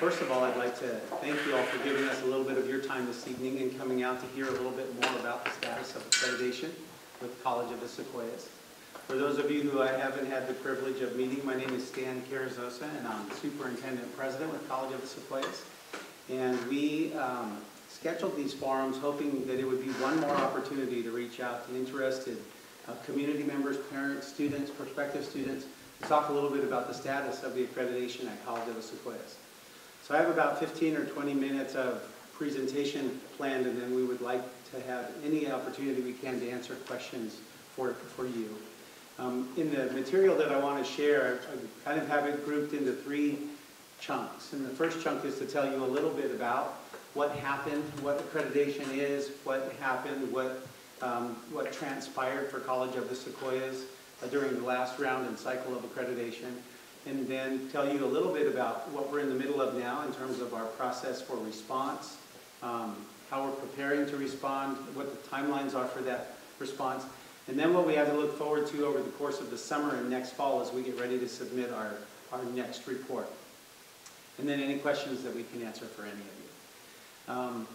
First of all, I'd like to thank you all for giving us a little bit of your time this evening and coming out to hear a little bit more about the status of accreditation with College of the Sequoias. For those of you who I haven't had the privilege of meeting, my name is Stan Carrizosa, and I'm Superintendent President with College of the Sequoias. And we scheduled these forums hoping that it would be one more opportunity to reach out to interested community members, parents, students, prospective students, to talk a little bit about the status of the accreditation at College of the Sequoias. So I have about 15 or 20 minutes of presentation planned, and then we would like to have any opportunity we can to answer questions for you. In the material that I want to share, I kind of have it grouped into three chunks. And the first chunk is to tell you a little bit about what happened, what accreditation is, what happened, what transpired for College of the Sequoias during the last round and cycle of accreditation, and then tell you a little bit about what we're in the middle of now in terms of our process for response, how we're preparing to respond, what the timelines are for that response, and then what we have to look forward to over the course of the summer and next fall as we get ready to submit our next report. And then any questions that we can answer for any of you.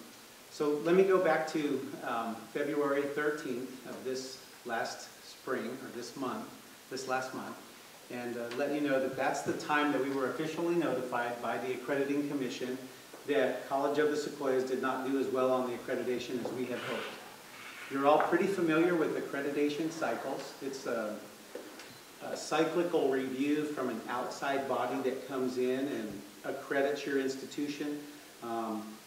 So let me go back to February 13th of this last spring, or this last month, and let you know that that's the time that we were officially notified by the Accrediting Commission that College of the Sequoias did not do as well on the accreditation as we had hoped. You're all pretty familiar with accreditation cycles. It's a cyclical review from an outside body that comes in and accredits your institution,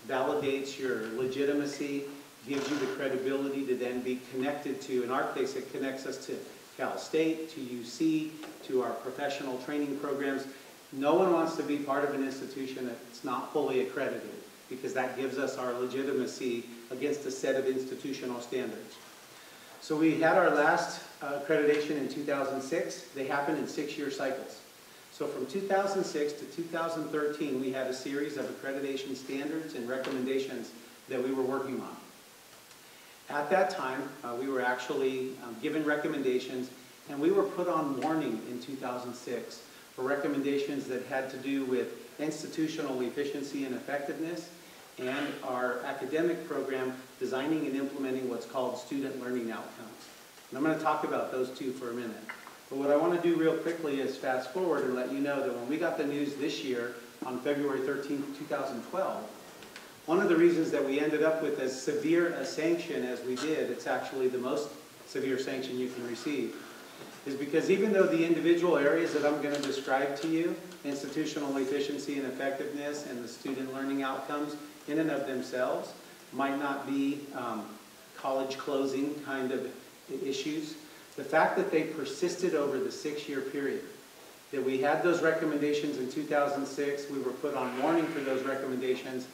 validates your legitimacy, gives you the credibility to then be connected to, in our case, it connects us to Cal State, to UC, to our professional training programs. No one wants to be part of an institution that's not fully accredited, because that gives us our legitimacy against a set of institutional standards. So we had our last accreditation in 2006. They happened in 6-year cycles. So from 2006 to 2013, we had a series of accreditation standards and recommendations that we were working on. At that time, we were actually given recommendations, and we were put on warning in 2006 for recommendations that had to do with institutional efficiency and effectiveness, and our academic program designing and implementing what's called student learning outcomes. And I'm going to talk about those two for a minute. But what I want to do real quickly is fast forward and let you know that when we got the news this year on February 13, 2012, one of the reasons that we ended up with as severe a sanction as we did, it's actually the most severe sanction you can receive, is because even though the individual areas that I'm going to describe to you, institutional efficiency and effectiveness and the student learning outcomes in and of themselves might not be college closing kind of issues, the fact that they persisted over the 6-year period, that we had those recommendations in 2006, we were put on warning for those recommendations,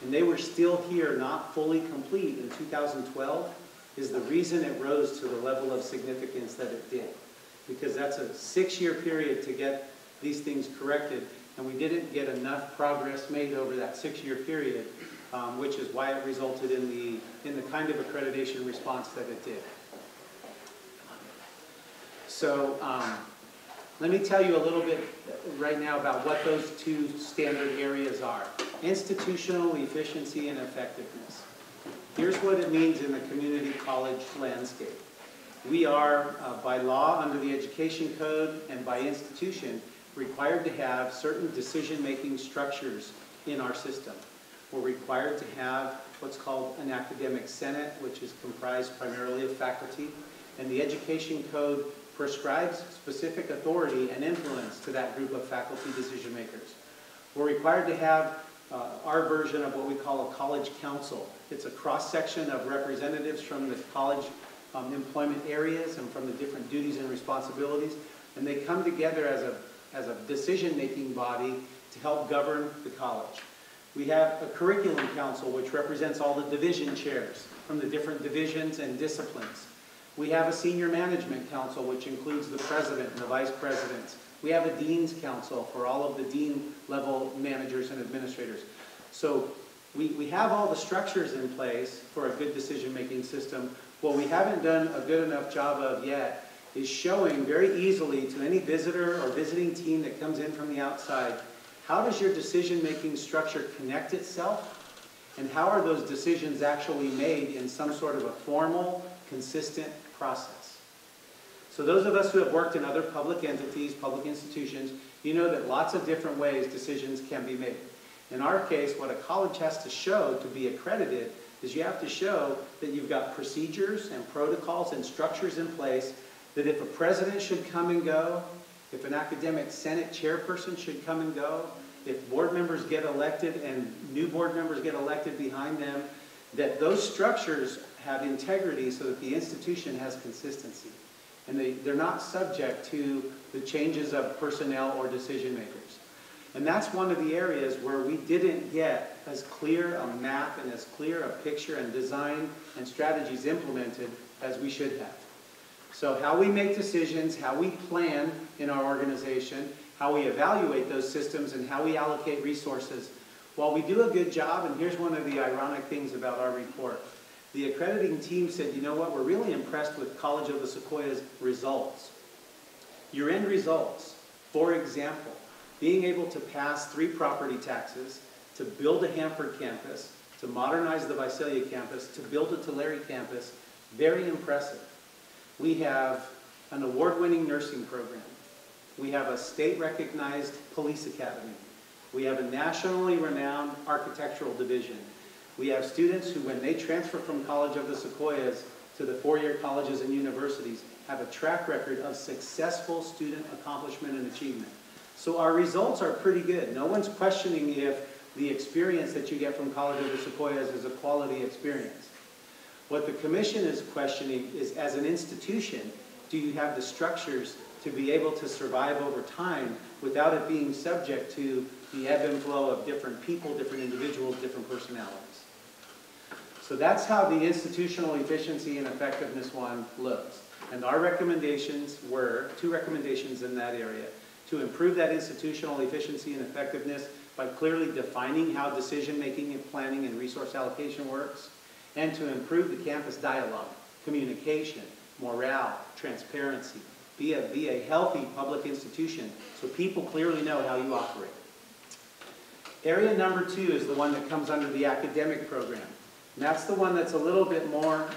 and they were still here, not fully complete in 2012, is the reason it rose to the level of significance that it did. Because that's a 6-year period to get these things corrected, and we didn't get enough progress made over that 6-year period, which is why it resulted in the kind of accreditation response that it did. So let me tell you a little bit right now about what those two standard areas are. Institutional efficiency and effectiveness. Here's what it means in the community college landscape. We are, by law, under the Education Code and by institution, required to have certain decision-making structures in our system. We're required to have what's called an academic senate, which is comprised primarily of faculty, and the Education Code prescribes specific authority and influence to that group of faculty decision makers. We're required to have our version of what we call a college council. It's a cross-section of representatives from the college employment areas and from the different duties and responsibilities, and they come together as a decision-making body to help govern the college. We have a curriculum council, which represents all the division chairs from the different divisions and disciplines. We have a senior management council, which includes the president and the vice presidents. We have a dean's council for all of the dean level managers and administrators. So we have all the structures in place for a good decision-making system. What we haven't done a good enough job of yet is showing very easily to any visitor or visiting team that comes in from the outside How does your decision-making structure connect itself? And how are those decisions actually made in some sort of a formal, consistent process? So those of us who have worked in other public entities, public institutions, you know that lots of different ways decisions can be made. In our case, what a college has to show to be accredited is you have to show that you've got procedures and protocols and structures in place that if a president should come and go, if an academic senate chairperson should come and go, if board members get elected and new board members get elected behind them, that those structures have integrity so that the institution has consistency. And they're not subject to the changes of personnel or decision makers. And that's one of the areas where we didn't get as clear a map and as clear a picture and design and strategies implemented as we should have. So how we make decisions, how we plan in our organization, how we evaluate those systems, and how we allocate resources. While we do a good job, and here's one of the ironic things about our report, the accrediting team said, you know what, we're really impressed with College of the Sequoia's results. Your end results, for example, being able to pass 3 property taxes, to build a Hanford campus, to modernize the Visalia campus, to build a Tulare campus, very impressive. We have an award-winning nursing program. We have a state-recognized police academy. We have a nationally renowned architectural division. We have students who, when they transfer from College of the Sequoias to the 4-year colleges and universities, have a track record of successful student accomplishment and achievement. So our results are pretty good. No one's questioning if the experience that you get from College of the Sequoias is a quality experience. What the commission is questioning is, as an institution, do you have the structures to be able to survive over time without it being subject to the ebb and flow of different people, different individuals, different personalities. So that's how the institutional efficiency and effectiveness one looks. And our recommendations were 2 recommendations in that area: to improve that institutional efficiency and effectiveness by clearly defining how decision-making and planning and resource allocation works, and to improve the campus dialogue, communication, morale, transparency. Be a healthy public institution so people clearly know how you operate. Area number 2 is the one that comes under the academic program. And that's the one that's a little bit more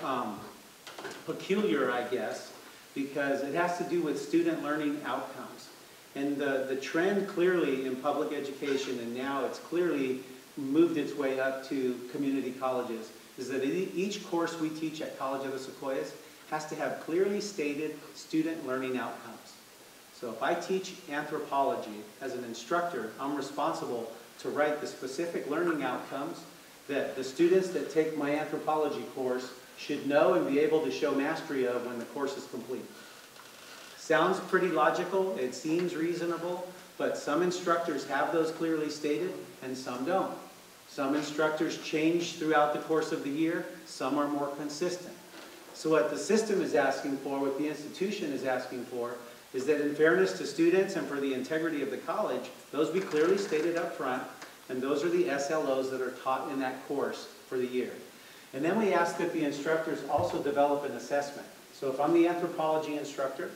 peculiar, I guess, because it has to do with student learning outcomes. And the trend clearly in public education, and now it's clearly moved its way up to community colleges, is that each course we teach at College of the Sequoias has to have clearly stated student learning outcomes. So if I teach anthropology as an instructor, I'm responsible to write the specific learning outcomes that the students that take my anthropology course should know and be able to show mastery of when the course is complete. Sounds pretty logical, it seems reasonable, but some instructors have those clearly stated and some don't. Some instructors change throughout the course of the year, some are more consistent. So what the system is asking for, what the institution is asking for, is that in fairness to students and for the integrity of the college, those be clearly stated up front, and those are the SLOs that are taught in that course for the year. And then we ask that the instructors also develop an assessment. So if I'm the anthropology instructor,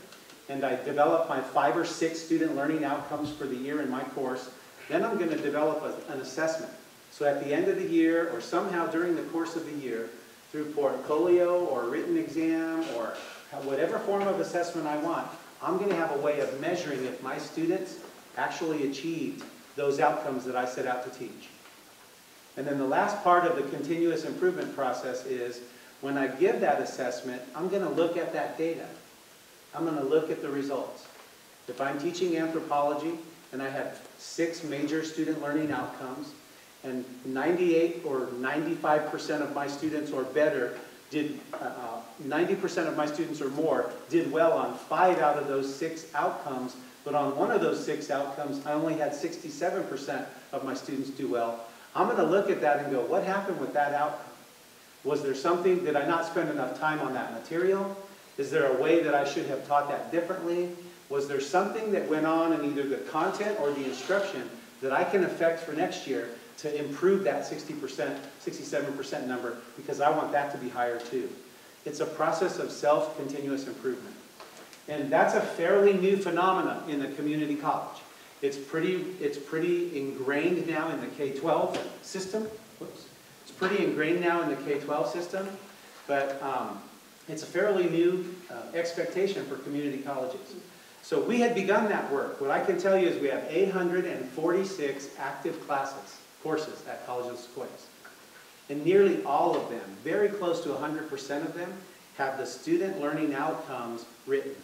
and I develop my 5 or 6 student learning outcomes for the year in my course, then I'm going to develop an assessment. So at the end of the year, or somehow during the course of the year, through portfolio or written exam or whatever form of assessment I want, I'm going to have a way of measuring if my students actually achieved those outcomes that I set out to teach. And then the last part of the continuous improvement process is, when I give that assessment, I'm going to look at that data. I'm going to look at the results. If I'm teaching anthropology and I have 6 major student learning outcomes, and 98 or 95% of my students or better did, 90% of my students or more did well on 5 out of those 6 outcomes, but on one of those 6 outcomes, I only had 67% of my students do well. I'm going to look at that and go, what happened with that outcome? Was there something, did I not spend enough time on that material? Is there a way that I should have taught that differently? Was there something that went on in either the content or the instruction that I can affect for next year to improve that 60%, 67% number, because I want that to be higher too? It's a process of self-continuous improvement. And that's a fairly new phenomenon in the community college. It's pretty ingrained now in the K-12 system. Whoops. It's pretty ingrained now in the K-12 system, but it's a fairly new expectation for community colleges. So we had begun that work. What I can tell you is we have 846 active courses at College of the Sequoias. And nearly all of them, very close to 100% of them, have the student learning outcomes written.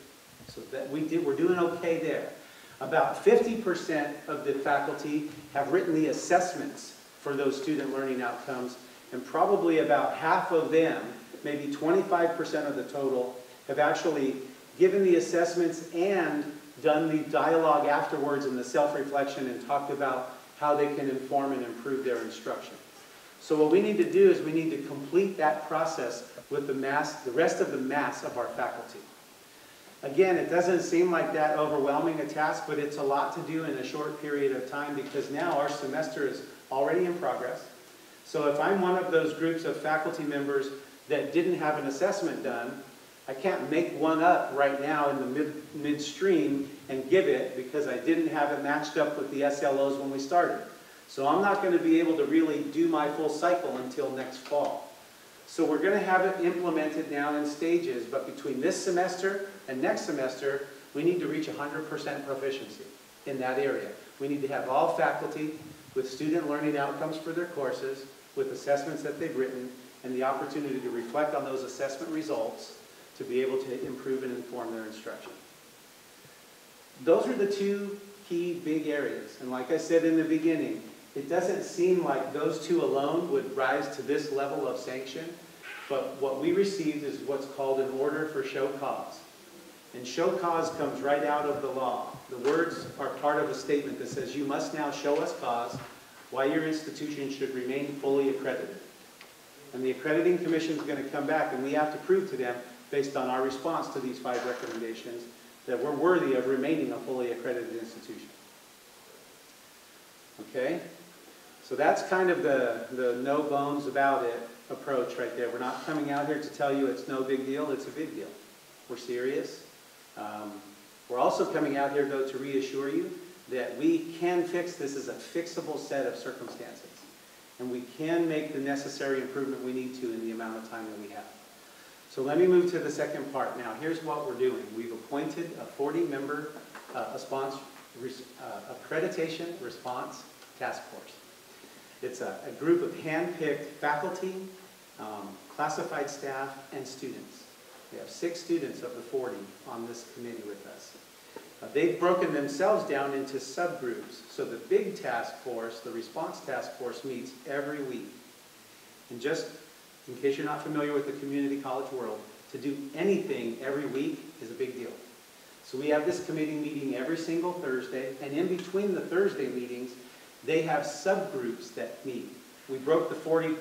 So that we're doing okay there. About 50% of the faculty have written the assessments for those student learning outcomes, and probably about half of them, maybe 25% of the total, have actually given the assessments and done the dialogue afterwards and the self-reflection and talked about how they can inform and improve their instruction. So what we need to do is we need to complete that process with the rest of the mass of our faculty. Again, it doesn't seem like that overwhelming a task, but it's a lot to do in a short period of time because now our semester is already in progress. So if I'm one of those groups of faculty members that didn't have an assessment done, I can't make one up right now in the midstream and give it because I didn't have it matched up with the SLOs when we started. So I'm not going to be able to really do my full cycle until next fall. So we're going to have it implemented now in stages, but between this semester and next semester, we need to reach 100% proficiency in that area. We need to have all faculty with student learning outcomes for their courses, with assessments that they've written, and the opportunity to reflect on those assessment results to be able to improve and inform their instruction. Those are the two key big areas. And like I said in the beginning, it doesn't seem like those two alone would rise to this level of sanction, but what we received is what's called an order for show cause. And show cause comes right out of the law. The words are part of a statement that says, you must now show us cause why your institution should remain fully accredited. And the Accrediting Commission is going to come back and we have to prove to them, based on our response to these 5 recommendations, that we're worthy of remaining a fully accredited institution. Okay? So that's kind of the no bones about it approach right there. We're not coming out here to tell you it's no big deal, it's a big deal. We're serious. We're also coming out here, though, to reassure you that we can fix this as a fixable set of circumstances. And we can make the necessary improvement we need to in the amount of time that we have. So let me move to the second part now. Here's what we're doing. We've appointed a 40-member accreditation response task force. It's a group of hand-picked faculty, classified staff, and students. We have 6 students of the 40 on this committee with us. They've broken themselves down into subgroups. So the big task force, the response task force, meets every week. And just in case you're not familiar with the community college world, to do anything every week is a big deal. So we have this committee meeting every single Thursday, and in between the Thursday meetings, they have subgroups that meet. We broke the 40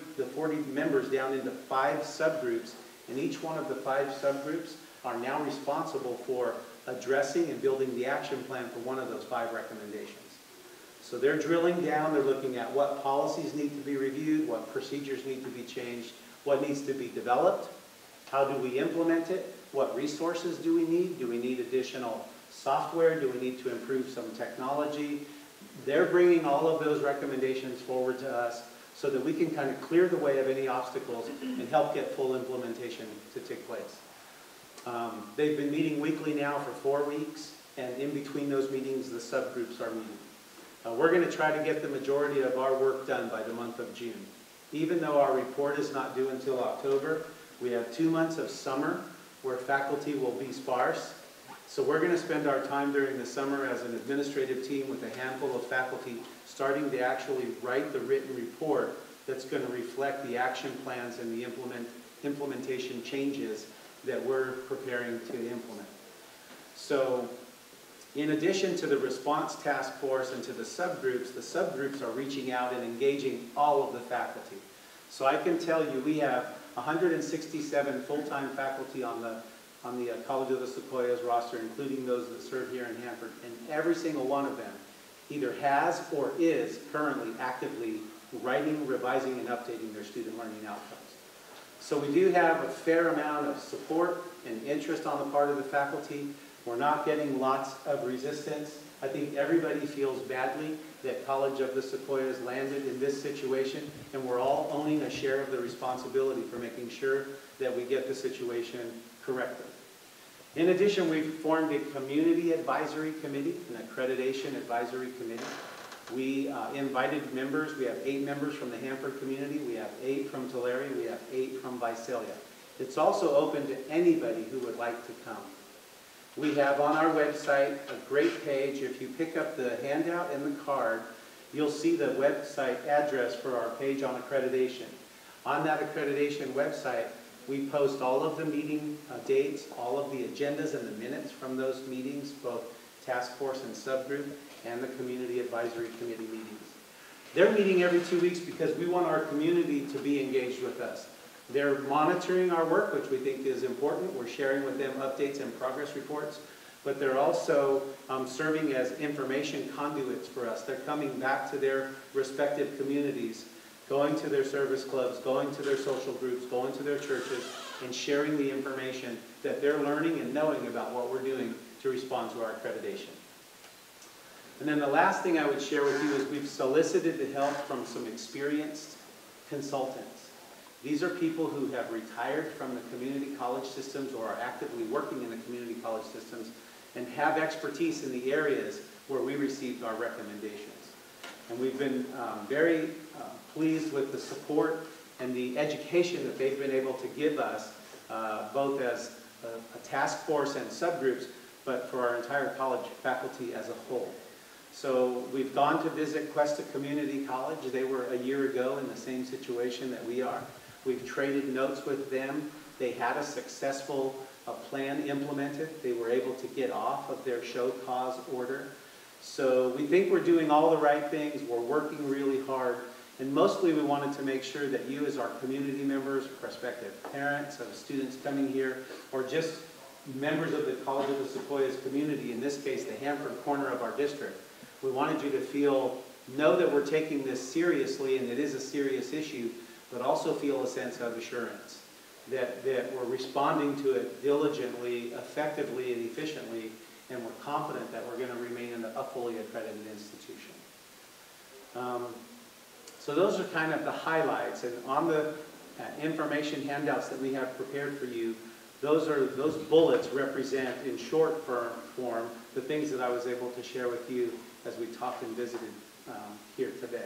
members down into 5 subgroups, and each one of the 5 subgroups are now responsible for addressing and building the action plan for one of those 5 recommendations. So they're drilling down, they're looking at what policies need to be reviewed, what procedures need to be changed, what needs to be developed, how do we implement it, what resources do we need? Do we need additional software? Do we need to improve some technology? They're bringing all of those recommendations forward to us so that we can kind of clear the way of any obstacles and help get full implementation to take place. They've been meeting weekly now for 4 weeks, and in between those meetings, the subgroups are meeting. We're going to try to get the majority of our work done by the month of June. Even though our report is not due until October, we have 2 months of summer where faculty will be sparse. So we're going to spend our time during the summer as an administrative team with a handful of faculty starting to actually write the written report that's going to reflect the action plans and the implementation changes that we're preparing to implement. So in addition to the response task force and to the subgroups are reaching out and engaging all of the faculty. So I can tell you we have 167 full-time faculty on the College of the Sequoias roster, including those that serve here in Hanford, and every single one of them either has or is currently actively writing, revising, and updating their student learning outcomes. So we do have a fair amount of support and interest on the part of the faculty. We're not getting lots of resistance. I think everybody feels badly that College of the Sequoias landed in this situation, and we're all owning a share of the responsibility for making sure that we get the situation corrected. In addition, we've formed a community advisory committee, an accreditation advisory committee. We invited members. We have 8 members from the Hanford community. We have 8 from Tulare. We have 8 from Visalia. It's also open to anybody who would like to come. We have on our website a great page. If you pick up the handout and the card, you'll see the website address for our page on accreditation. On that accreditation website, we post all of the meeting dates, all of the agendas and the minutes from those meetings, both task force and subgroup, and the community advisory committee meetings. They're meeting every 2 weeks because we want our community to be engaged with us. They're monitoring our work, which we think is important. We're sharing with them updates and progress reports, but they're also serving as information conduits for us. They're coming back to their respective communities, going to their service clubs, going to their social groups, going to their churches, and sharing the information that they're learning and knowing about what we're doing to respond to our accreditation. And then the last thing I would share with you is we've solicited the help from some experienced consultants. These are people who have retired from the community college systems or are actively working in the community college systems and have expertise in the areas where we received our recommendations. And we've been very pleased with the support and the education that they've been able to give us, both as a task force and subgroups, but for our entire college faculty as a whole. So we've gone to visit Cuesta Community College. They were a year ago in the same situation that we are. We've traded notes with them. They had a successful plan implemented. They were able to get off of their show cause order. So we think we're doing all the right things. We're working really hard. And mostly we wanted to make sure that you as our community members, prospective parents of students coming here, or just members of the College of the Sequoias community, in this case the Hanford corner of our district, we wanted you to know that we're taking this seriously, and it is a serious issue, but also feel a sense of assurance that we're responding to it diligently, effectively, and efficiently, and we're confident that we're going to remain a fully accredited institution. So those are kind of the highlights, and on the information handouts that we have prepared for you, those bullets represent in short form the things that I was able to share with you as we talked and visited here today.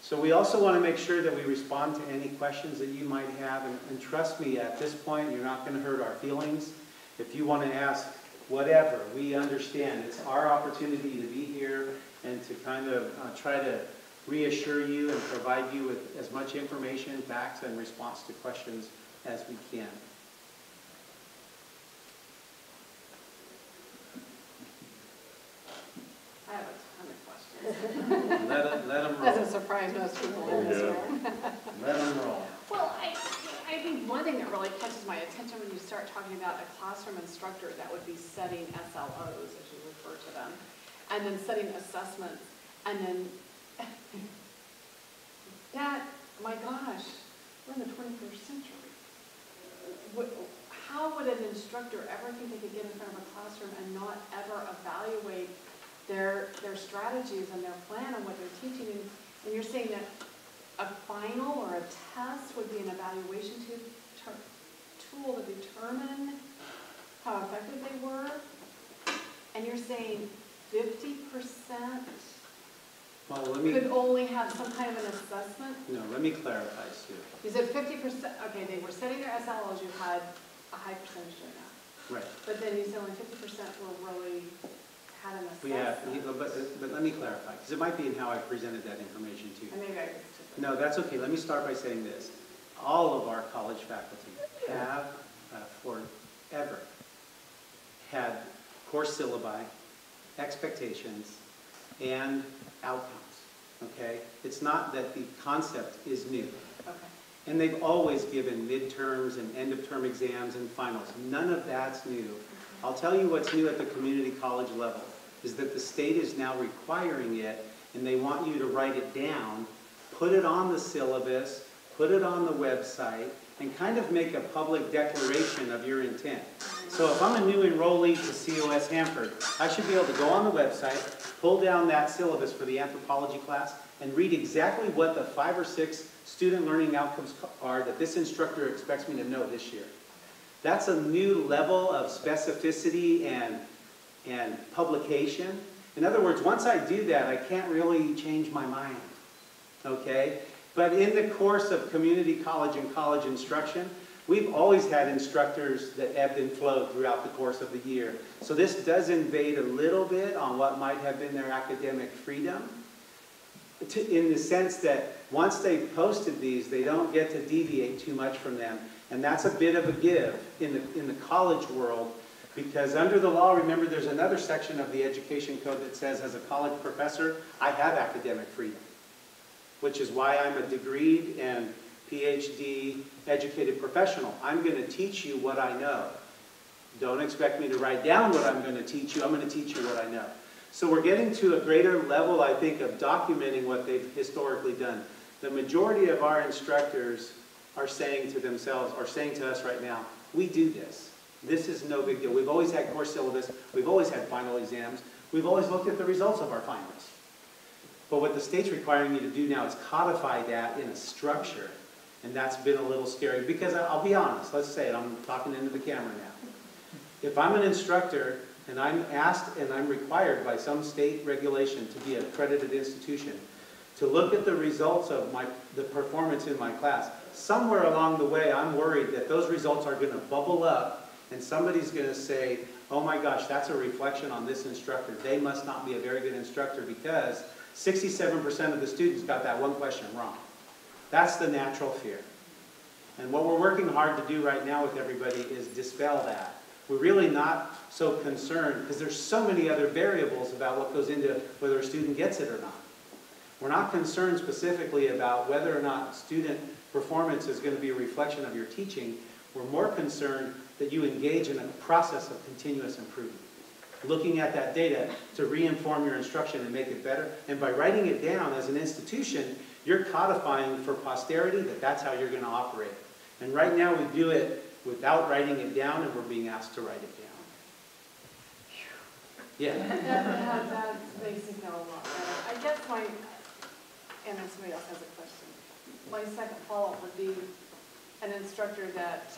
So we also want to make sure that we respond to any questions that you might have, and trust me, at this point you're not going to hurt our feelings. If you want to ask whatever, we understand. It's our opportunity to be here and to kind of try to reassure you and provide you with as much information, facts, and response to questions as we can. I have a ton of questions. Let them roll. Doesn't surprise most people in this room. Let them roll. Well, I think one thing that really catches my attention when you start talking about a classroom instructor that would be setting SLOs, as you refer to them, and then setting assessments, and then that, my gosh, we're in the 21st century. How would an instructor ever think they could get in front of a classroom and not ever evaluate their strategies and their plan and what they're teaching? And you're saying that a final or a test would be an evaluation tool to determine how effective they were? And you're saying 50% could only have some kind of an assessment? No, let me clarify, Sue. You said 50%, okay, they were setting their SLOs, you had a high percentage doing that. Right. But then you said only 50% were really had an assessment. But let me clarify, because it might be in how I presented that information to you. And maybe I missed it. No, that's okay. Let me start by saying this. All of our college faculty have, forever, had course syllabi, expectations, and outcomes, okay? It's not that the concept is new. Okay. And they've always given midterms and end-of-term exams and finals. None of that's new. I'll tell you what's new at the community college level is that the state is now requiring it, and they want you to write it down, put it on the syllabus, put it on the website, and kind of make a public declaration of your intent. So if I'm a new enrollee to COS Hanford, I should be able to go on the website, pull down that syllabus for the anthropology class, and read exactly what the 5 or 6 student learning outcomes are that this instructor expects me to know this year. That's a new level of specificity and publication. In other words, once I do that, I can't really change my mind, okay? But in the course of community college and college instruction, we've always had instructors that ebbed and flowed throughout the course of the year. So this does invade a little bit on what might have been their academic freedom, in the sense that once they've posted these, they don't get to deviate too much from them. And that's a bit of a give in the college world, because under the law, remember, there's another section of the education code that says, as a college professor, I have academic freedom, which is why I'm a degreed and PhD educated professional. I'm going to teach you what I know. Don't expect me to write down what I'm going to teach you. I'm going to teach you what I know. So we're getting to a greater level, I think, of documenting what they've historically done. The majority of our instructors are saying to themselves, or saying to us right now, we do this. This is no big deal. We've always had course syllabus. We've always had final exams. We've always looked at the results of our finals. But what the state's requiring me to do now is codify that in a structure. And that's been a little scary, because I'll be honest, let's say it, I'm talking into the camera now. If I'm an instructor and I'm asked and I'm required by some state regulation to be an accredited institution to look at the results of the performance in my class, somewhere along the way I'm worried that those results are going to bubble up and somebody's going to say, oh my gosh, that's a reflection on this instructor. They must not be a very good instructor because 67% of the students got that one question wrong. That's the natural fear. And what we're working hard to do right now with everybody is dispel that. We're really not so concerned, because there's so many other variables about what goes into whether a student gets it or not. We're not concerned specifically about whether or not student performance is going to be a reflection of your teaching. We're more concerned that you engage in a process of continuous improvement, looking at that data to re-inform your instruction and make it better. And by writing it down as an institution, you're codifying for posterity that that's how you're going to operate. And right now we do it without writing it down, and we're being asked to write it down. Yeah. That makes me feel a lot better. I guess and then somebody else has a question. My second follow-up would be an instructor that,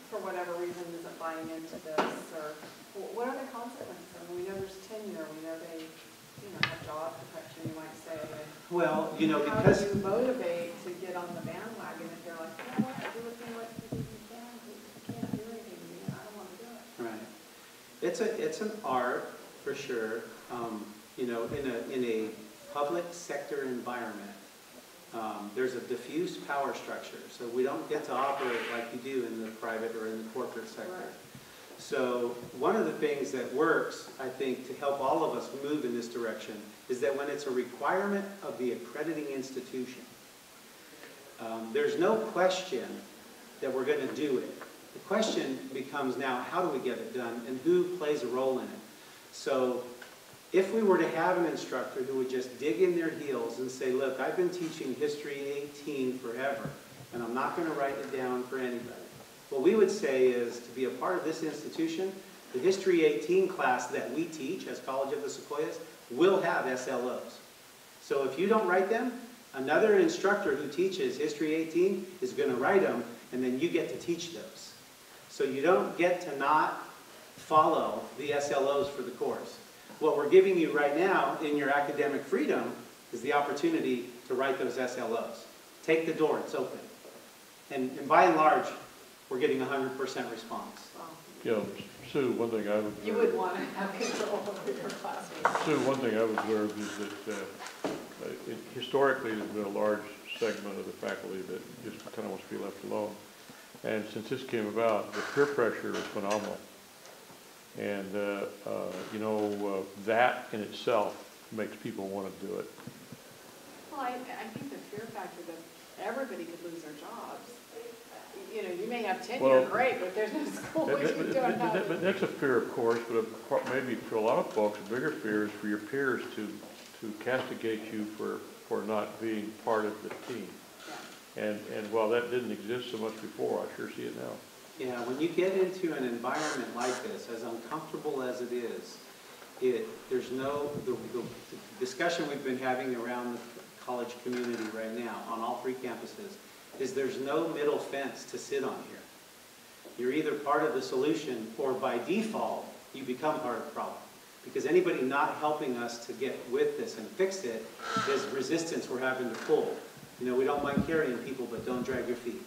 for whatever reason, isn't buying into this, or what are the consequences? I mean, we know there's tenure, we know they, have job protection, you might say. Well, because how do you motivate to get on the bandwagon if they're like, you know what, do with me what you can't do anything to me, I don't want to do it. Right. It's an art for sure. In a public sector environment, there's a diffuse power structure, so we don't get to operate like you do in the private or in the corporate sector. Right. So one of the things that works, I think, to help all of us move in this direction is that when it's a requirement of the accrediting institution, there's no question that we're going to do it. The question becomes now, how do we get it done, and who plays a role in it? So if we were to have an instructor who would just dig in their heels and say, look, I've been teaching History 18 forever, and I'm not going to write it down for anybody. What we would say is, to be a part of this institution, the History 18 class that we teach as College of the Sequoias will have SLOs. So if you don't write them, another instructor who teaches History 18 is going to write them, and then you get to teach those. So you don't get to not follow the SLOs for the course. What we're giving you right now in your academic freedom is the opportunity to write those SLOs. Take the door, it's open. And by and large, we're getting 100% response. Sue, one thing I've observed... You would want to have control over your classmates. Sue, one thing I've observed is that historically there's been a large segment of the faculty that just kind of wants to be left alone. And since this came about, the peer pressure is phenomenal. And, that in itself makes people want to do it. Well, I think the fear factor that everybody could lose their jobs. You may have tenure, great, but there's no school where you don't have. But that's a fear, of course, but maybe for a lot of folks, a bigger fear is for your peers to castigate you for not being part of the team. Yeah. And while that didn't exist so much before, I sure see it now. Yeah, when you get into an environment like this, as uncomfortable as it is, there's no, the discussion we've been having around the college community right now on all three campuses is there's no middle fence to sit on here. You're either part of the solution or by default, you become part of the problem. Because anybody not helping us to get with this and fix it is resistance we're having to pull. You know, we don't mind carrying people, but don't drag your feet.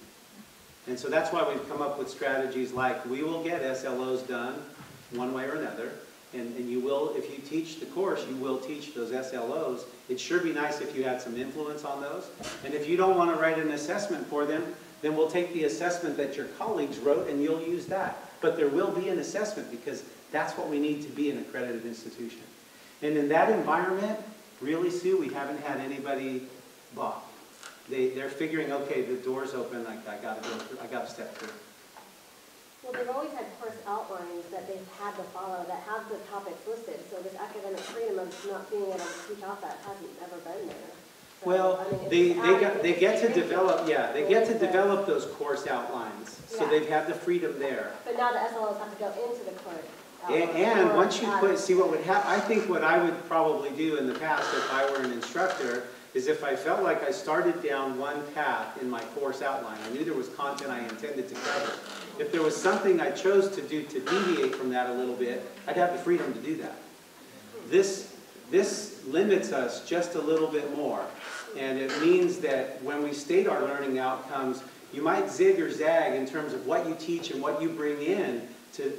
And so that's why we've come up with strategies like we will get SLOs done one way or another. And you will, if you teach the course, you will teach those SLOs. It'd sure be nice if you had some influence on those. And if you don't want to write an assessment for them, then we'll take the assessment that your colleagues wrote and you'll use that. But there will be an assessment because that's what we need to be an accredited institution. And in that environment, really, Sue, we haven't had anybody balk. They're figuring, okay, the door's open, I gotta go through, I gotta step through. Well, they've always had course outlines that they've had to follow that have the topics listed. So this academic freedom of not being able to teach off that hasn't ever been there. So, well, I mean, they get to develop, yeah, they get to develop those course outlines. So Yeah. they've had the freedom there. But now the SLOs have to go into the course. And once you put, see what would happen, I think what I would probably do in the past if I were an instructor is if I felt like I started down one path in my course outline, I knew there was content I intended to cover. If there was something I chose to do to deviate from that a little bit, I'd have the freedom to do that. This limits us just a little bit more. And it means that when we state our learning outcomes, you might zig or zag in terms of what you teach and what you bring in to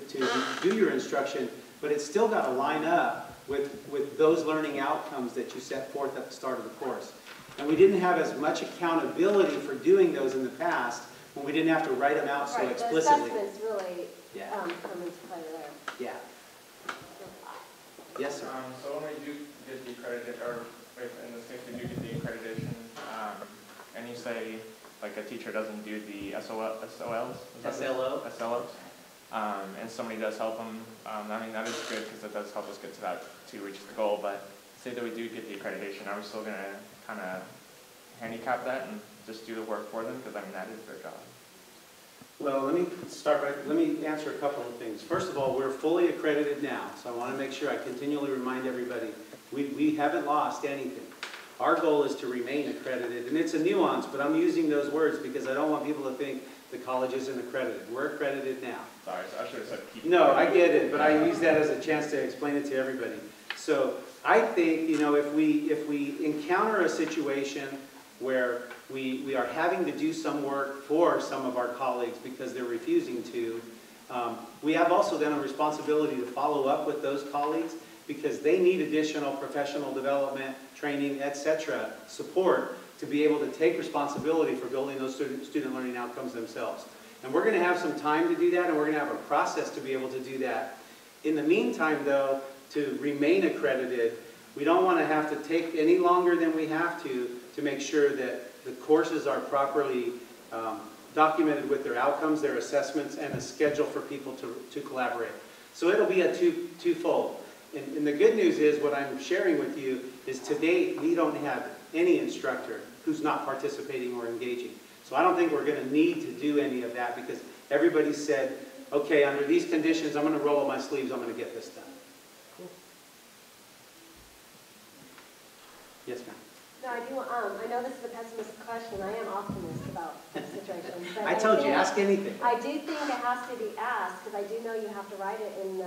do your instruction, but it's still got to line up with those learning outcomes that you set forth at the start of the course. And we didn't have as much accountability for doing those in the past when we didn't have to write them out so explicitly. The assessments really Yeah. come into play there. Yeah. Yes, sir. So when we do get the accredited, or in this case we do get the accreditation, and you say like a teacher doesn't do the SLOs? SLOs. And somebody does help them, I mean that is good because it does help us get to that, to reach the goal, but say that we do get the accreditation, are we still going to kind of handicap that and just do the work for them? Because I mean that is their job. Well, let me answer a couple of things. First of all, we're fully accredited now, so I want to make sure I continually remind everybody, we haven't lost anything. Our goal is to remain accredited, and it's a nuance, but I'm using those words because I don't want people to think the college isn't accredited. We're accredited now. Sorry, so I should have said keep. No, I get it, but I use that as a chance to explain it to everybody. So I think, you know, if we encounter a situation where we are having to do some work for some of our colleagues because they're refusing to, we have also then a responsibility to follow up with those colleagues because they need additional professional development, training, etc., support to be able to take responsibility for building those student learning outcomes themselves. And we're going to have some time to do that, and we're going to have a process to be able to do that. In the meantime, though, to remain accredited, we don't want to have to take any longer than we have to make sure that the courses are properly documented with their outcomes, their assessments, and a schedule for people to collaborate. So it'll be a twofold. And the good news is, what I'm sharing with you is to date, we don't have any instructor who's not participating or engaging. So I don't think we're going to need to do any of that because everybody said, okay, under these conditions, I'm going to roll up my sleeves, I'm going to get this done. Cool. Yes, ma'am. No, I do. I know this is a pessimistic question. I am optimistic about the situation. I told you, ask anything. I do think it has to be asked, because I do know you have to write it in the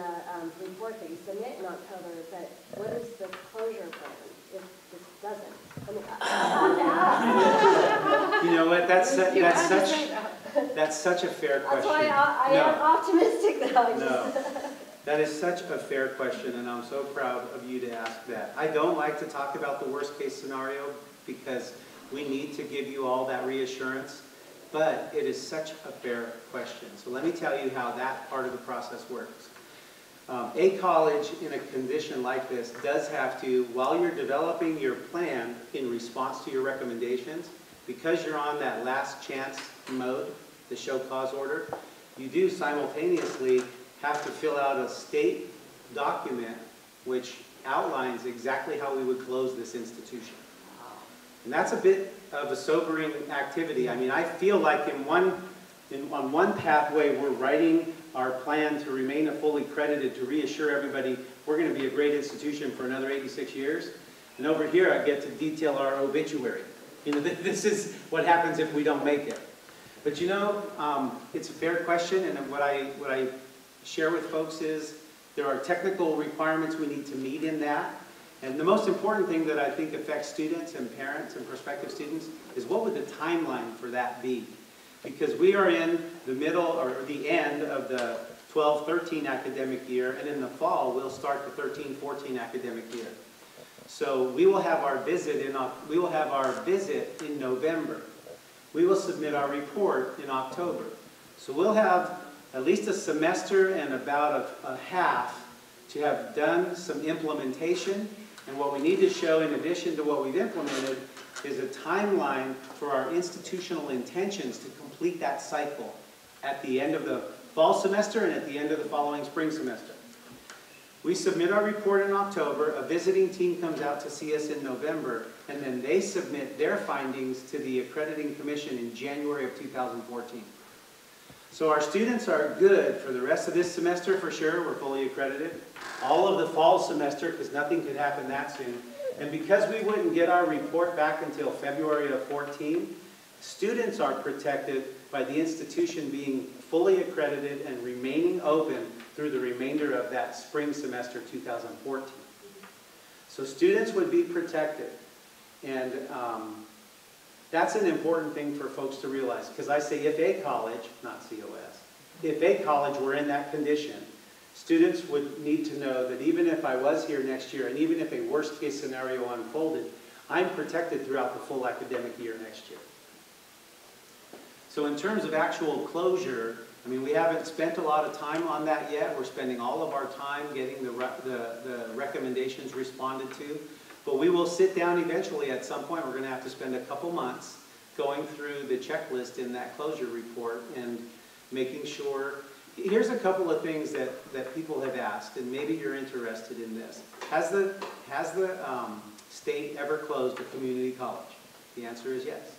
report that you submit in October, but what is the closure plan if this doesn't? I mean, I have to ask. You know what, that's such a fair question. That's why I am optimistic, though. No. That is such a fair question, and I'm so proud of you to ask that. I don't like to talk about the worst case scenario because we need to give you all that reassurance, but it is such a fair question. So let me tell you how that part of the process works. A college in a condition like this does have to, while you're developing your plan in response to your recommendations, because you're on that last chance mode, the show cause order, you do simultaneously have to fill out a state document which outlines exactly how we would close this institution. And that's a bit of a sobering activity. I mean, I feel like in one on one pathway, we're writing our plan to remain fully credited to reassure everybody we're going to be a great institution for another 86 years. And over here, I get to detail our obituary. You know, this is what happens if we don't make it. But you know, it's a fair question, and what I share with folks is there are technical requirements we need to meet in that. And the most important thing that I think affects students and parents and prospective students is what would the timeline for that be? Because we are in the middle or the end of the 12-13 academic year, and in the fall we'll start the 13-14 academic year. So we will have our visit in November. We will submit our report in October. So we'll have at least a semester and about a half to have done some implementation. And what we need to show, in addition to what we've implemented, is a timeline for our institutional intentions to complete that cycle at the end of the fall semester and at the end of the following spring semester. We submit our report in October, a visiting team comes out to see us in November, and then they submit their findings to the Accrediting Commission in January of 2014. So our students are good for the rest of this semester for sure, we're fully accredited. All of the fall semester, because nothing could happen that soon. And because we wouldn't get our report back until February of 14, students are protected by the institution being fully accredited and remaining open through the remainder of that spring semester 2014. So students would be protected. And that's an important thing for folks to realize. Because I say if a college, not COS, if a college were in that condition, students would need to know that even if I was here next year, and even if a worst case scenario unfolded, I'm protected throughout the full academic year next year. So in terms of actual closure, I mean, we haven't spent a lot of time on that yet. We're spending all of our time getting the recommendations responded to. But we will sit down eventually at some point. We're going to have to spend a couple months going through the checklist in that closure report and making sure. Here's a couple of things that people have asked, and maybe you're interested in this. Has the state ever closed a community college? The answer is yes.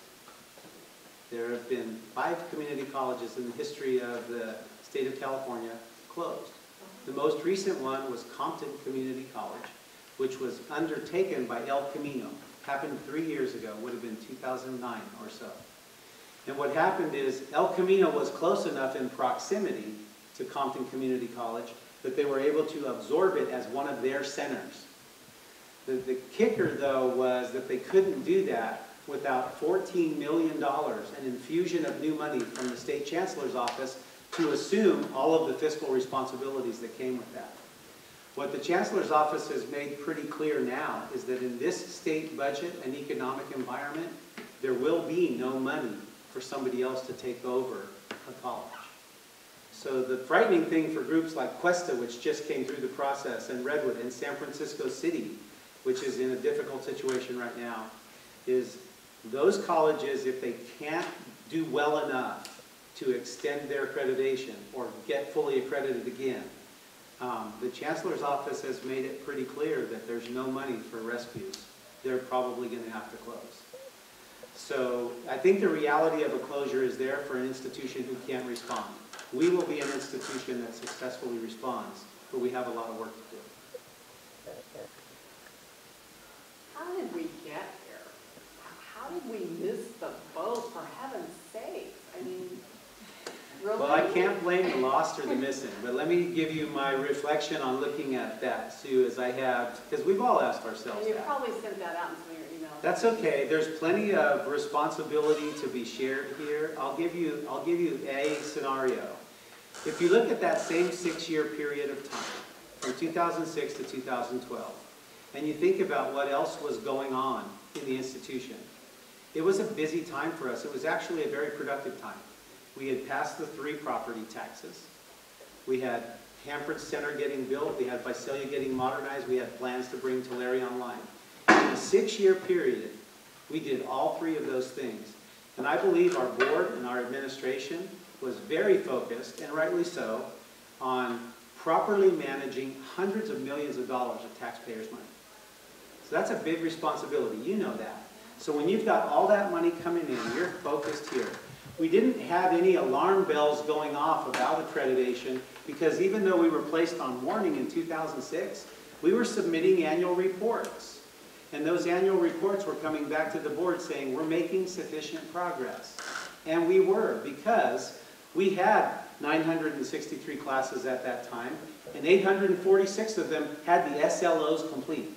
There have been 5 community colleges in the history of the state of California closed. The most recent one was Compton Community College, which was undertaken by El Camino. Happened 3 years ago, would have been 2009 or so. And what happened is El Camino was close enough in proximity to Compton Community College that they were able to absorb it as one of their centers. The kicker, though, was that they couldn't do that without $14 million, an infusion of new money from the state chancellor's office to assume all of the fiscal responsibilities that came with that. What the chancellor's office has made pretty clear now is that in this state budget and economic environment, there will be no money for somebody else to take over a college. So the frightening thing for groups like Cuesta, which just came through the process, and Redwood, and San Francisco City, which is in a difficult situation right now, is those colleges, if they can't do well enough to extend their accreditation or get fully accredited again, the chancellor's office has made it pretty clear that there's no money for rescues. They're probably going to have to close. So I think the reality of a closure is there for an institution who can't respond. We will be an institution that successfully responds, but we have a lot of work to do. How did we get here? How did we miss the boat, for heaven's sakes? I mean, really? Well, I can't blame the lost or the missing, but let me give you my reflection on looking at that, Sue, as I have, because we've all asked ourselves And you that. probably sent that out in some of your emails. That's okay. There's plenty of responsibility to be shared here. I'll give you a scenario. If you look at that same 6-year period of time, from 2006 to 2012, and you think about what else was going on in the institution, it was a busy time for us. It was actually a very productive time. We had passed the 3 property taxes. We had Hanford Center getting built. We had Visalia getting modernized. We had plans to bring Tulare online. In a 6-year period, we did all 3 of those things. And I believe our board and our administration was very focused, and rightly so, on properly managing hundreds of millions of dollars of taxpayers' money. So that's a big responsibility. You know that. So when you've got all that money coming in, you're focused here. we didn't have any alarm bells going off about accreditation, because even though we were placed on warning in 2006, we were submitting annual reports. And those annual reports were coming back to the board saying, we're making sufficient progress. And we were, because we had 963 classes at that time, and 846 of them had the SLOs complete.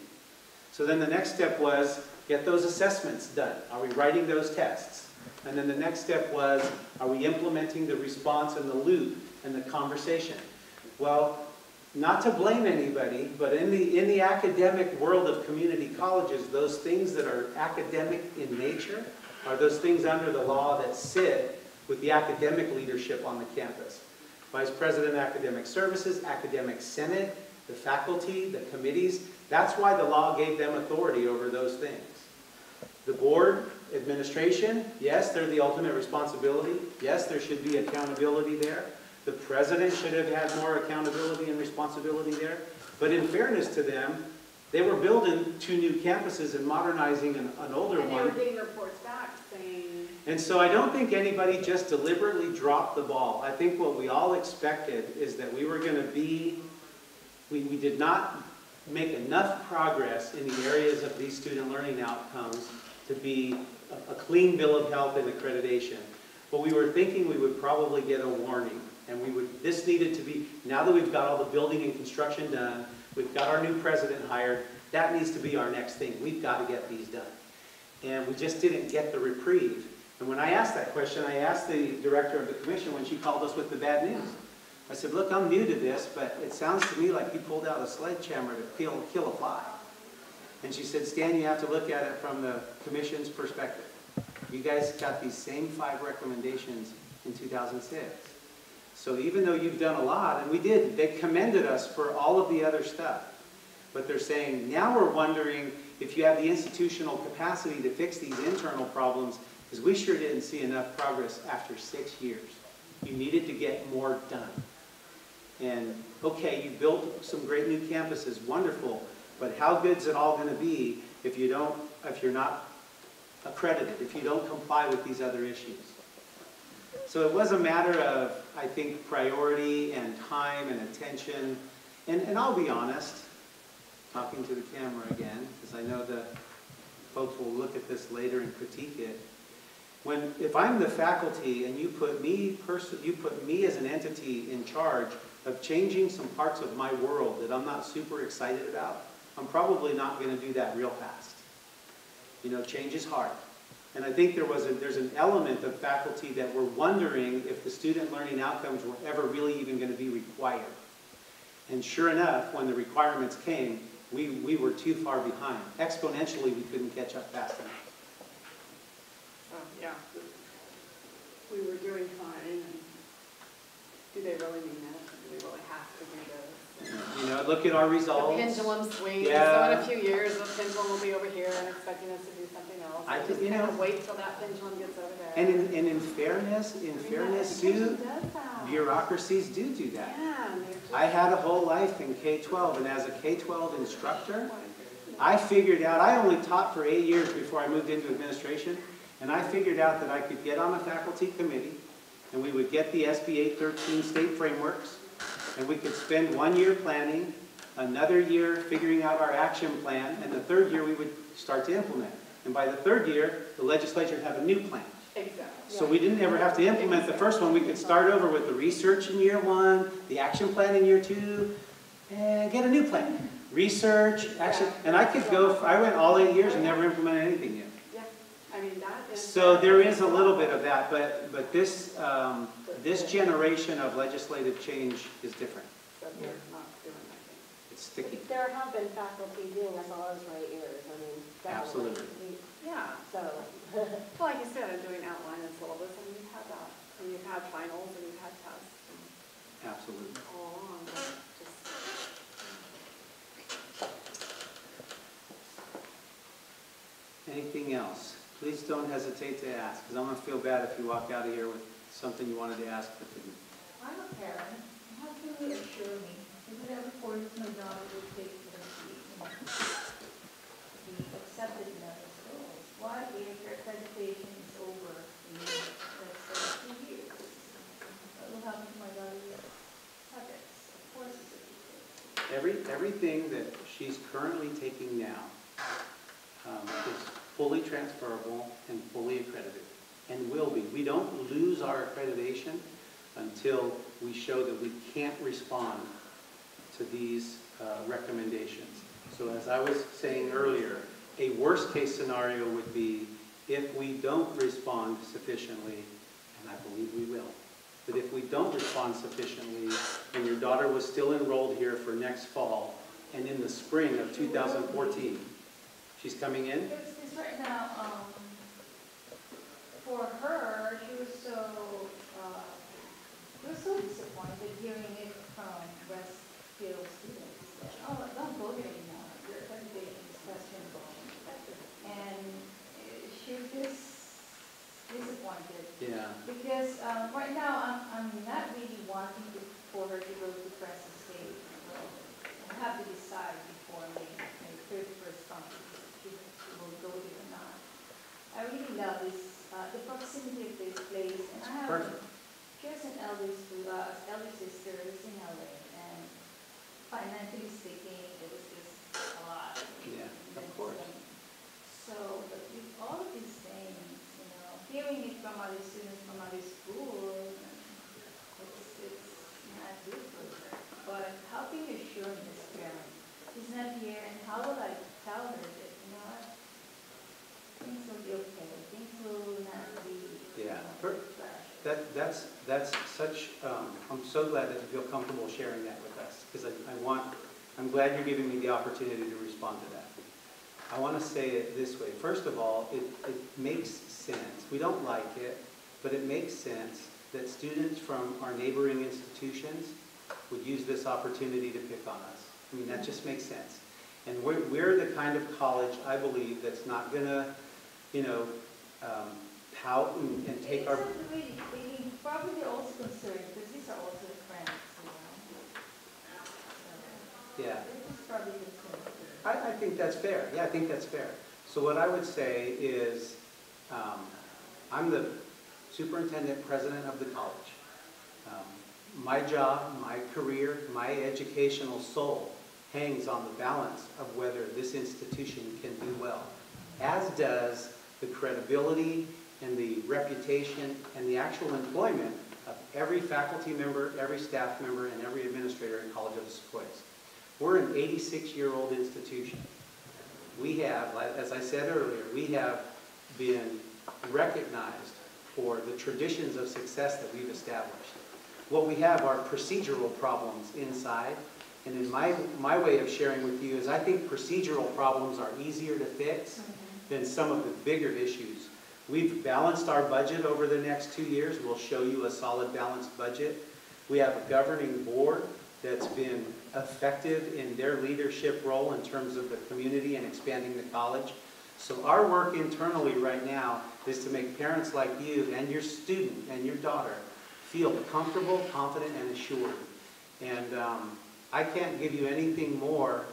So then the next step was, get those assessments done. Are we writing those tests? And then the next step was, are we implementing the response and the loop and the conversation? Well, not to blame anybody, but in the academic world of community colleges, those things that are academic in nature are those things under the law that sit with the academic leadership on the campus. Vice President Academic Services, Academic Senate, the faculty, the committees. That's why the law gave them authority over those things. The board, administration, yes, they're the ultimate responsibility. Yes, there should be accountability there. The president should have had more accountability and responsibility there. But in fairness to them, they were building 2 new campuses and modernizing an older one. And they were getting reports back saying... And so I don't think anybody just deliberately dropped the ball. I think what we all expected is that we were going to be... We did not make enough progress in the areas of these student learning outcomes to be a clean bill of health and accreditation. But we were thinking we would probably get a warning. And this needed to be, now that we've got all the building and construction done, we've got our new president hired, that needs to be our next thing. We've got to get these done. And we just didn't get the reprieve. And when I asked that question, I asked the director of the commission when she called us with the bad news. I said, look, I'm new to this, but it sounds to me like you pulled out a sledgehammer to kill a fly. And she said, Stan, you have to look at it from the commission's perspective. You guys got these same 5 recommendations in 2006. So even though you've done a lot, and we did, they commended us for all of the other stuff. But they're saying, now we're wondering if you have the institutional capacity to fix these internal problems, because we sure didn't see enough progress after 6 years. You needed to get more done. And okay, you built some great new campuses, wonderful, but how good's it all going to be if you're not accredited, if you don't comply with these other issues? So it was a matter of, I think, priority and time and attention. And I'll be honest, talking to the camera again, because I know the folks will look at this later and critique it. If I'm the faculty and you put me as an entity in charge of changing some parts of my world that I'm not super excited about, I'm probably not going to do that real fast. You know, change is hard. And I think there's an element of faculty that were wondering if the student learning outcomes were ever really even going to be required. And sure enough, when the requirements came, we were too far behind. Exponentially, we couldn't catch up fast enough. Yeah, we were doing fine, and do they really mean that? Do we really have to do this? You know, look at our results. The pendulum swings, Yeah. so in a few years, the pendulum will be over here and expecting us to do something else. I Just think, kind of wait till that pendulum gets over there. And in fairness, Sue, education does that. bureaucracies do that. Yeah, and they're just... I had a whole life in K-12, and as a K-12 instructor, I figured out, I only taught for 8 years before I moved into administration, and I figured out that I could get on a faculty committee, and we would get the SB 813 state frameworks, and we could spend 1 year planning, another year figuring out our action plan, and the 3rd year we would start to implement. And by the 3rd year, the legislature would have a new plan. Exactly. So we didn't ever have to implement the first one. We could start over with the research in year 1, the action plan in year 2, and get a new plan. Research, action, and I went all 8 years and never implemented anything yet. Yeah, I mean, that is... So there is a little bit of that, but this generation of legislative change is different. So we're not doing that thing. It's sticky. There have been faculty doing SLOs for 8 years, I mean, definitely. Absolutely. Yeah. So, Well, like you said, I'm doing outline and syllabus, and you've had that. And you've had finals, and you've had tests, and Absolutely. all along. But just... Anything else? Please don't hesitate to ask, because I'm going to feel bad if you walk out of here with something you wanted to ask but didn't. I'm a parent. How can you assure me that whatever course my daughter will take for the accepted in other schools? Why, if your accreditation is over, let's say, Everything that she's currently taking now is fully transferable and fully accredited, and will be. We don't lose our accreditation until we show that we can't respond to these recommendations. So as I was saying earlier, a worst case scenario would be if we don't respond sufficiently, and I believe we will, but if we don't respond sufficiently and your daughter was still enrolled here for next fall and in the spring of 2014, she's coming in? It's right now, for her, she was so disappointed hearing it from Westfield students. That, oh, don't go there anymore. Your accreditation is questionable. And she was disappointed. Yeah. Because right now, I'm not really wanting for her to go to Crescent State. I have to decide before May 31st comes if she will go there or not. I really love this, the proximity of this place, and I have Perfect. just an elder sister who's in LA, and financially speaking, it was just a lot. Yeah, of course. So, but with all of these things, you know, hearing it from other students from other schools, it's not good for her. But helping assure Miss Parent, she's not here, and how will I tell her that, you know what, things will be okay, things will not be, Yeah. trash. That's such, I'm so glad that you feel comfortable sharing that with us, because I'm glad you're giving me the opportunity to respond to that. I want to say it this way. First of all, it makes sense. We don't like it, but it makes sense that students from our neighboring institutions would use this opportunity to pick on us. I mean, that just makes sense. And we're the kind of college, I believe, that's not going to, you know, pout and take our... It's really, probably they're also concerned, because these are also friends, you know. So, Yeah. they're just probably concerned. I think that's fair. Yeah, I think that's fair. So what I would say is, I'm the superintendent president of the college. My job, my career, my educational soul hangs on the balance of whether this institution can do well, as does the credibility and the reputation and the actual employment of every faculty member, every staff member, and every administrator in College of the Sequoias. We're an 86-year-old institution. We have, as I said earlier, we have been recognized for the traditions of success that we've established. What we have are procedural problems inside, and in my way of sharing with you is I think procedural problems are easier to fix than some of the bigger issues. We've balanced our budget over the next 2 years. We'll show you a solid balanced budget. We have a governing board that's been effective in their leadership role in terms of the community and expanding the college. So our work internally right now is to make parents like you and your student and your daughter feel comfortable, confident, and assured. And I can't give you anything more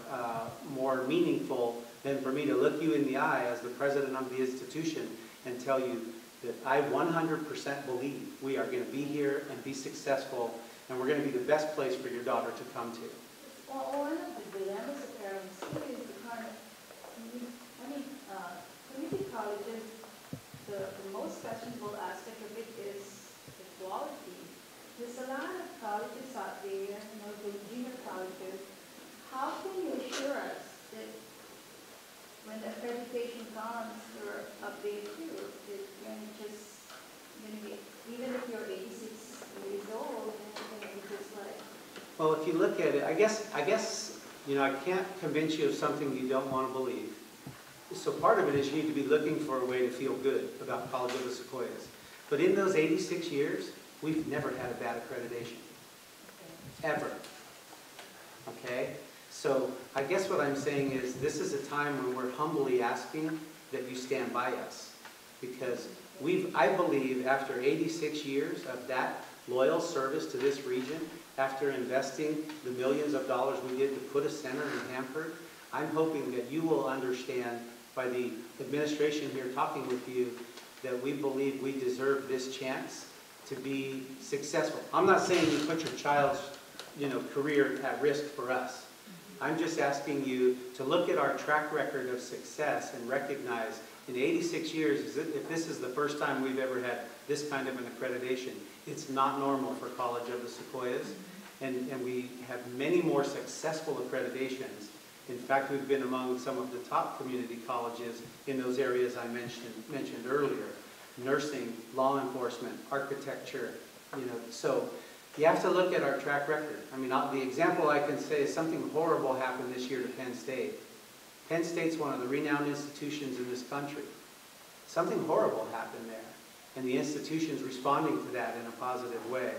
meaningful than for me to look you in the eye as the president of the institution and tell you that I 100% believe we are going to be here and be successful, and we're going to be the best place for your daughter to come to. Well, one of the dilemmas of parents here is the kind of, community colleges, the most questionable aspect of it is the quality. There's a lot of colleges out there, you know, the junior colleges. How can you assure us that when the accreditation comes, you're up there too? That you're just going to be, even if you're 86 years old, you're going to be just like. Well, if you look at it, I guess, you know, I can't convince you of something you don't want to believe. So part of it is you need to be looking for a way to feel good about College of the Sequoias. But in those 86 years, we've never had a bad accreditation. Ever. Okay? So I guess what I'm saying is this is a time when we're humbly asking that you stand by us. Because I believe after 86 years of that loyal service to this region, after investing the millions of dollars we did to put a center in Hanford, I'm hoping that you will understand by the administration here talking with you that we believe we deserve this chance to be successful. I'm not saying you put your child's, you know, career at risk for us, I'm just asking you to look at our track record of success and recognize in 86 years, if this is the first time we've ever had this kind of an accreditation, it's not normal for College of the Sequoias. And we have many more successful accreditations. In fact, we've been among some of the top community colleges in those areas I mentioned earlier. Nursing, law enforcement, architecture, so you have to look at our track record. I mean, the example I can say is something horrible happened this year to Penn State. Penn State's one of the renowned institutions in this country. Something horrible happened there, and the institution's responding to that in a positive way.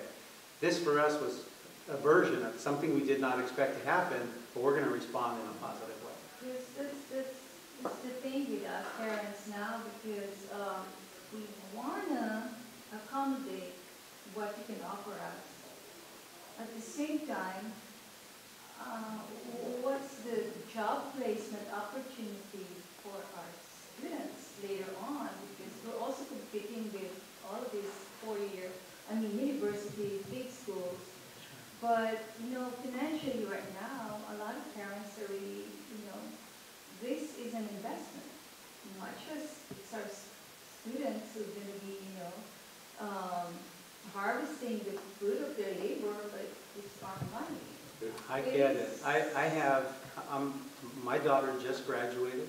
This for us was a version of something we did not expect to happen, but we're going to respond in a positive way. It's the thing with us parents now, because we want to accommodate what you can offer us. At the same time, what's the job placement opportunity for our students later on? Because we're also competing with all of these universities, big schools. But, financially right now, a lot of parents are really, this is an investment. Not just it's our students who are going to be, harvesting the fruit of their labor, but it's our money. I get it. I have, my daughter just graduated.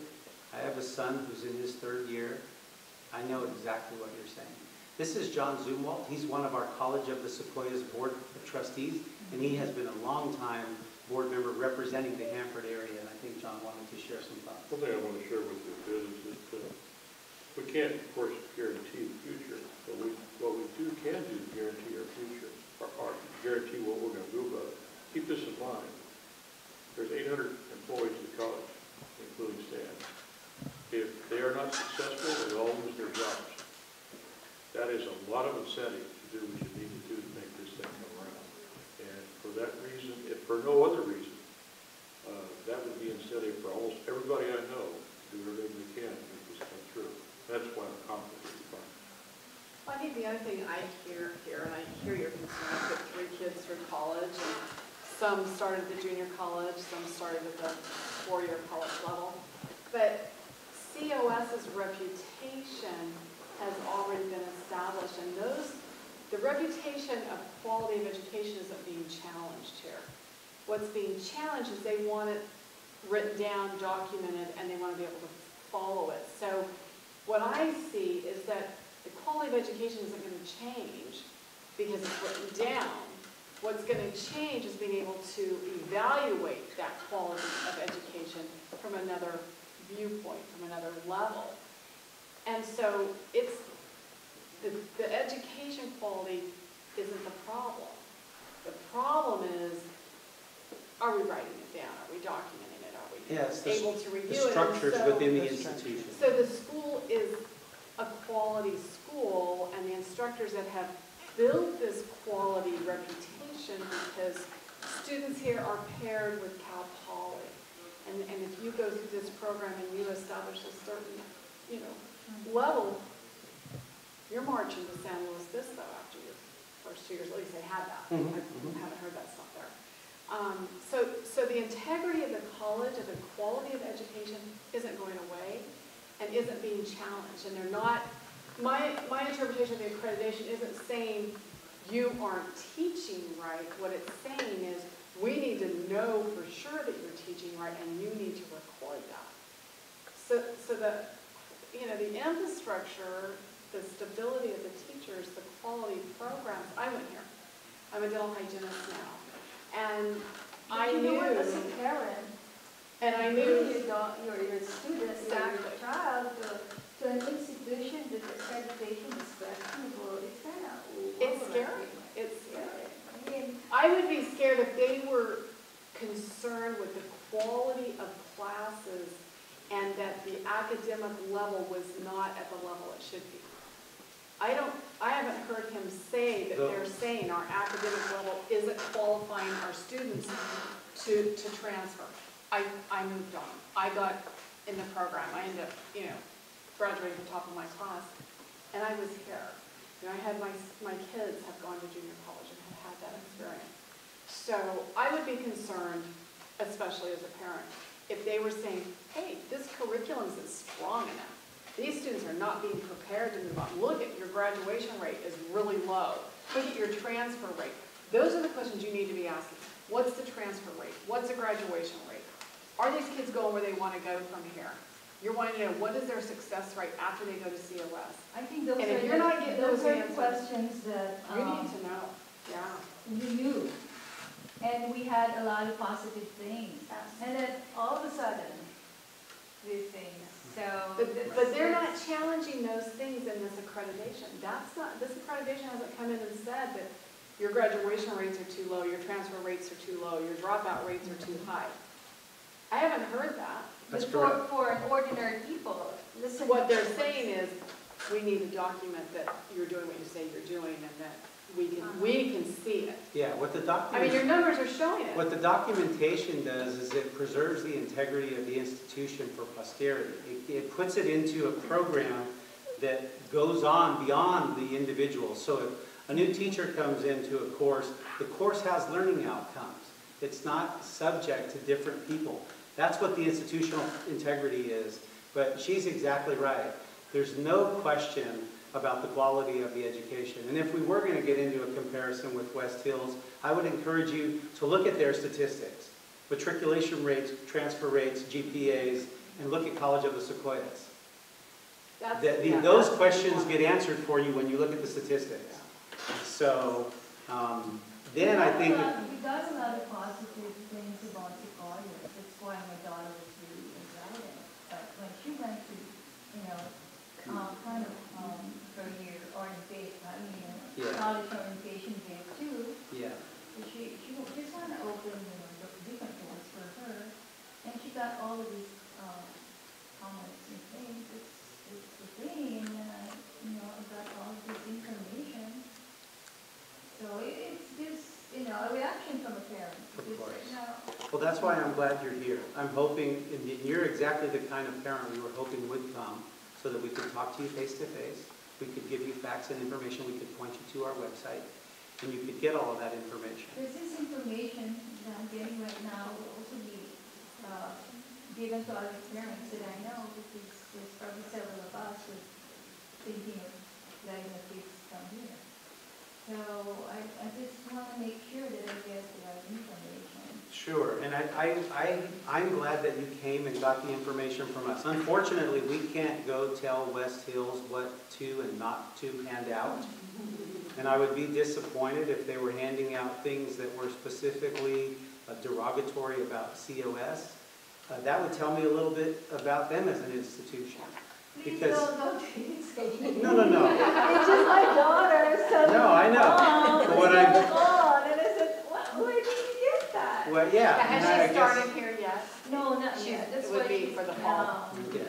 I have a son who's in his 3rd year. I know exactly what you're saying. This is John Zumwalt. He's one of our College of the Sequoias Board of Trustees, and he has been a long-time board member representing the Hanford area, and I think John wanted to share some thoughts. One thing I want to share with you is that we can't, of course, guarantee the future, but what we can do is guarantee our future, or guarantee what we're going to do about it. Keep this in mind. There's 800 employees at the college, including staff. If they are not successful, they all lose their jobs. That is a lot of incentive to do what you need to do to make this thing come around. And for that reason, if for no other reason, that would be incentive for almost everybody I know to do everything they can to make this come through. That's why I'm confident it's fine. Well, I think the other thing I hear here, and I hear your concern, I put 3 kids through college, and some started at the junior college, some started at the 4-year college level. But COS's reputation has already been established, and the reputation of quality of education isn't being challenged here. What's being challenged is they want it written down, documented, and they want to be able to follow it. So what I see is that the quality of education isn't going to change because it's written down. What's going to change is being able to evaluate that quality of education from another viewpoint, from another level. And so it's the education quality isn't the problem. The problem is, are we writing it down? Are we documenting it? Are we able to review it? The structures within the institution. So the school is a quality school, and the instructors that have built this quality reputation because students here are paired with Cal Poly. And if you go through this program and you establish a certain, level, you're marching to San Luis Obispo after your first 2 years. At least they had that. I haven't heard that stuff there. So the integrity of the college, of the quality of education isn't going away and isn't being challenged. And they're not, my interpretation of the accreditation isn't saying you aren't teaching right. What it's saying is we need to know for sure that you're teaching right, and you need to record that. So the infrastructure, the stability of the teachers, the quality programs. I went here. I'm a dental hygienist now. And I knew, As a parent, and I knew your student, your child, to an institution that accreditation is questionable, it's kind of it's scary. It's scary. I mean, I would be scared if they were concerned with the quality of classes and that the academic level was not at the level it should be. I haven't heard him say that they're saying our academic level isn't qualifying our students to transfer. I moved on. I got in the program. I ended up, graduating at the top of my class, and I was here. I had my kids have gone to junior college and have had that experience. So I would be concerned especially as a parent, if they were saying, hey, this curriculum isn't strong enough. These students are not being prepared to move on. Look at your graduation rate is really low. Look at your transfer rate. Those are the questions you need to be asking. What's the transfer rate? What's the graduation rate? Are these kids going where they want to go from here? You're wanting to know what is their success rate after they go to COS. I think those And are if you're not getting those are answers, questions that you need to know. Yeah. we knew. And we had a lot of positive things. And then all of a sudden, these things. So, But they're not challenging those things in this accreditation. This accreditation hasn't come in and said that your graduation rates are too low, your transfer rates are too low, your dropout rates are too high. I haven't heard that. That's but correct. for an ordinary people, listen. What they're saying is, we need to document that you're doing what you say you're doing and that we can see it. Yeah, what the I mean, your document, numbers are showing it. what the documentation does is it preserves the integrity of the institution for posterity. It puts it into a program that goes on beyond the individual. So if a new teacher comes into a course, the course has learning outcomes. It's not subject to different people. That's what the institutional integrity is. But she's exactly right. There's no question about the quality of the education. And if we were going to get into a comparison with West Hills, I would encourage you to look at their statistics. Matriculation rates, transfer rates, GPAs, and look at College of the Sequoias. Those questions get answered for you when you look at the statistics. So then I think... We got a lot of positive things about Sequoia. That's why my daughter was really excited. But when she went to, kind of career orientation, college orientation there too, Yeah. she just want to open different doors for her. And she got all of these comments and things. It's the thing, I got all of this information. So it's just, a reaction from a parent. Of Just, course. Well, that's why I'm glad you're here. I'm hoping, and you're exactly the kind of parent we were hoping would come so that we could talk to you face to face. We could give you facts and information. We could point you to our website, and you could get all of that information. Because this information that I'm getting right now will also be given to other parents that I know, because there's probably several of us who are thinking of letting the kids come here. So I just want to make sure that I get the right information. Sure, and I'm glad that you came and got the information from us. Unfortunately, we can't go tell West Hills what to and not to hand out. And I would be disappointed if they were handing out things that were specifically derogatory about COS. That would tell me a little bit about them as an institution. Because don't say no. It's just my daughter. So No, I know. But what I'm and I said, where did you get that? well, yeah. and I Has she guess- started here yet? No, not She's- yet. That's it would why be she's for the fall. Yeah.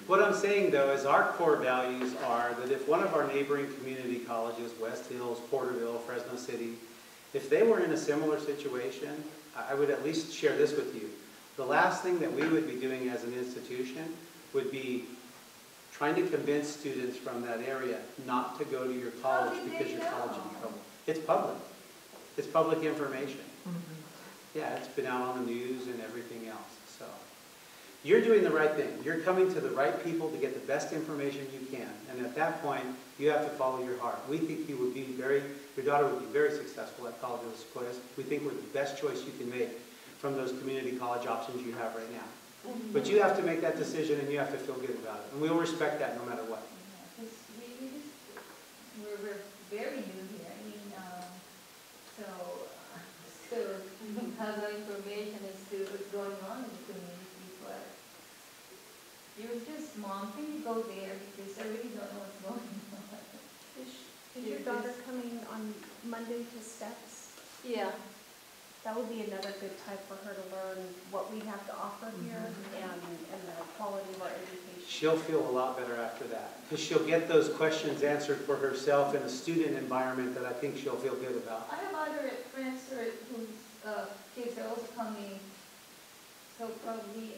What I'm saying, though, is our core values are that if one of our neighboring community colleges, West Hills, Porterville, Fresno City, if they were in a similar situation, I would at least share this with you. The last thing that we would be doing as an institution would be trying to convince students from that area not to go to your college because your college is in trouble. It's public. It's public information. Yeah, it's been out on the news and everything else. So you're doing the right thing. You're coming to the right people to get the best information you can. And at that point, you have to follow your heart. We think your daughter would be very successful at College of the Sequoias. We think we're the best choice you can make from those community college options you have right now. But you have to make that decision and you have to feel good about it. And we'll respect that no matter what. Because we're very new here. I mean, so have no information as to what's going on in the community. But you're just, Mom, can you go there? Because I really don't know what's going on. Is your daughter coming on Monday to STEPS? Yeah. That would be another good time for her to learn what we have to offer here and the quality of our education. She'll feel a lot better after that. Because she'll get those questions answered for herself in a student environment that I think she'll feel good about. I have other friends whose kids are also coming, so probably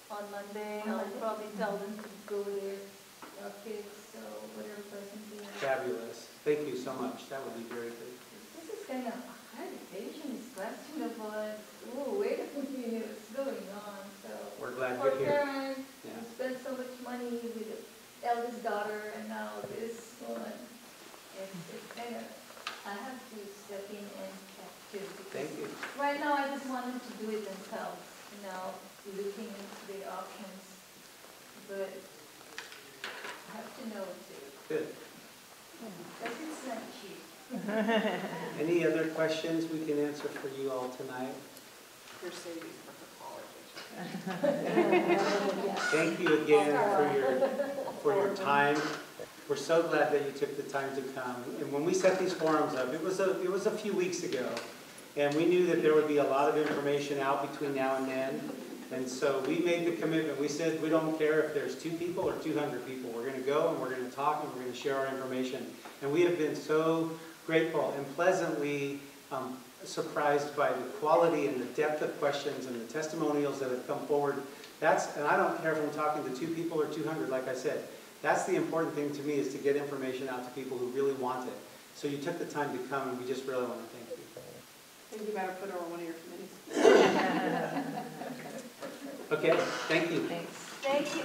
on Monday, I'll probably tell them to go with their kids, so whatever person they are. Fabulous. Thank you so much. That would be very good. This is kind of hard. accreditation is questionable. Oh, wait a minute, what's going on? So We're glad for you're here. parents, Yeah. who spend so much money with the eldest daughter and now this one, it's kind of, I have to step in and check too. Thank you. Right now, I just want them to do it themselves, looking into the options, but I have to know too, Good. because it's not cheap. Any other questions we can answer for you all tonight? Your savings for college. Thank you again for your time. We're so glad that you took the time to come. And when we set these forums up, it was a few weeks ago, and we knew that there would be a lot of information out between now and then. And so we made the commitment. We said we don't care if there's 2 people or 200 people. We're going to go and we're going to talk and we're going to share our information. And we have been so grateful and pleasantly surprised by the quality and the depth of questions and the testimonials that have come forward. And I don't care if I'm talking to 2 people or 200, like I said. That's the important thing to me, is to get information out to people who really want it. So you took the time to come, and we just really want to thank you. I think you better put her on one of your committees. Okay, thank you. Thank you.